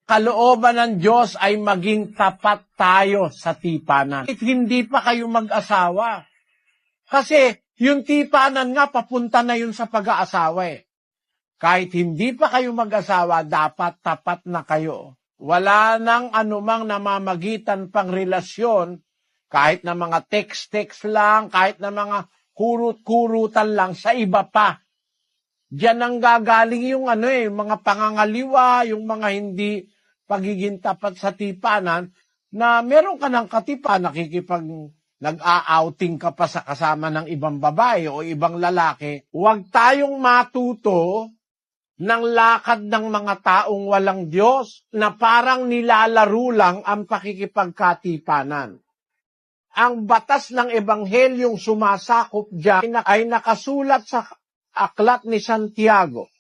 kalooban ng Diyos ay maging tapat tayo sa tipanan. Kahit hindi pa kayo mag-asawa. Kasi yung tipanan nga, papunta na yun sa pag-aasawa eh. Kahit hindi pa kayo mag-asawa, dapat tapat na kayo. Wala nang anumang namamagitan pang relasyon, kahit na mga text-text lang, kahit na mga kurut-kurutan lang, sa iba pa. Diyan ang gagaling yung mga pangangaliwa, yung mga hindi pagiging tapat sa tipanan, na meron ka ng katipan, nag-a-outing ka pa sa kasama ng ibang babae o ibang lalaki. Huwag tayong matuto ng lakad ng mga taong walang Diyos na parang nilalaro lang ang pakikipagkatipanan. Ang batas ng Ebanghelyong sumasakop diyan ay nakasulat sa aklat ni Santiago.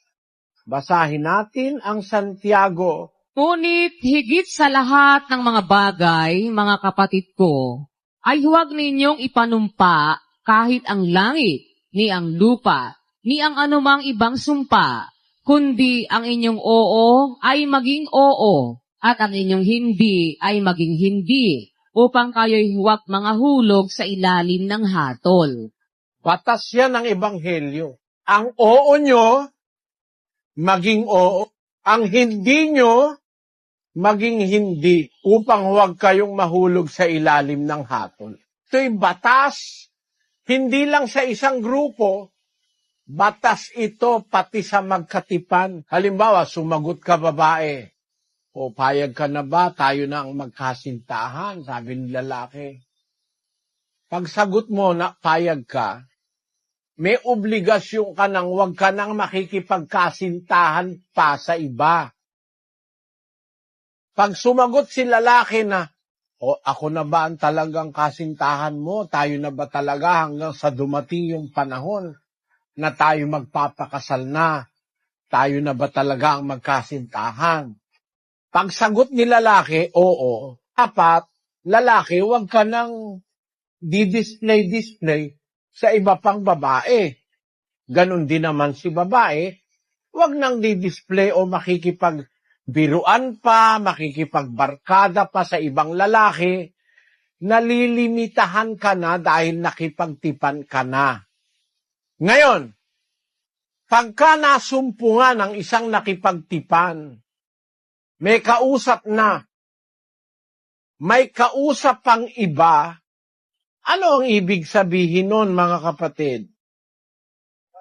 Basahin natin ang Santiago. Ngunit higit sa lahat ng mga bagay, mga kapatid ko, ay huwag ninyong ipanumpa kahit ang langit, ni ang lupa, ni ang anumang ibang sumpa, kundi ang inyong oo ay maging oo, at ang inyong hindi ay maging hindi, upang kayo'y huwag mga hulog sa ilalim ng hatol. Batas yan ng Ebanghelyo. Ang oo nyo, maging oo. Ang hindi nyo, maging hindi, upang huwag kayong mahulog sa ilalim ng hatol. Ito'y batas, hindi lang sa isang grupo, batas ito pati sa magkatipan. Halimbawa, sumagot ka babae, o payag ka na ba, tayo na ang magkasintahan, sabi ng lalaki. Pag sagot mo na payag ka, may obligasyon ka nang huwag ka nang makikipagkasintahan pa sa iba. Pag sumagot si lalaki na, ako na ba ang talagang kasintahan mo? Tayo na ba talaga hanggang sa dumating yung panahon na tayo magpapakasal na? Tayo na ba talaga ang magkasintahan? Pag sagot ni lalaki, oo, dapat, lalaki, huwag ka nang di-display sa iba pang babae. Ganon din naman si babae, huwag nang di-display o makikipagbiruan pa, makikipagbarkada pa sa ibang lalaki, nalilimitahan ka na dahil nakipagtipan ka na. Ngayon, pagka nasumpungan ng isang nakipagtipan, may kausap na, may kausap pang iba, ano ang ibig sabihin nun, mga kapatid?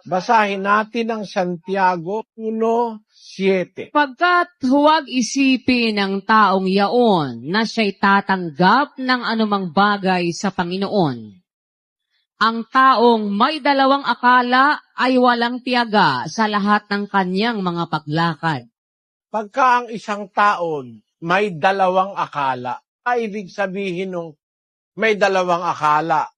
Basahin natin ang Santiago 1:7. Pagkat huwag isipin ng taong yaon na siya'y tatanggap ng anumang bagay sa Panginoon. Ang taong may dalawang akala ay walang tiyaga sa lahat ng kanyang mga paglakad. Pagka ang isang taon may dalawang akala, ay ibig sabihin nung may dalawang akala.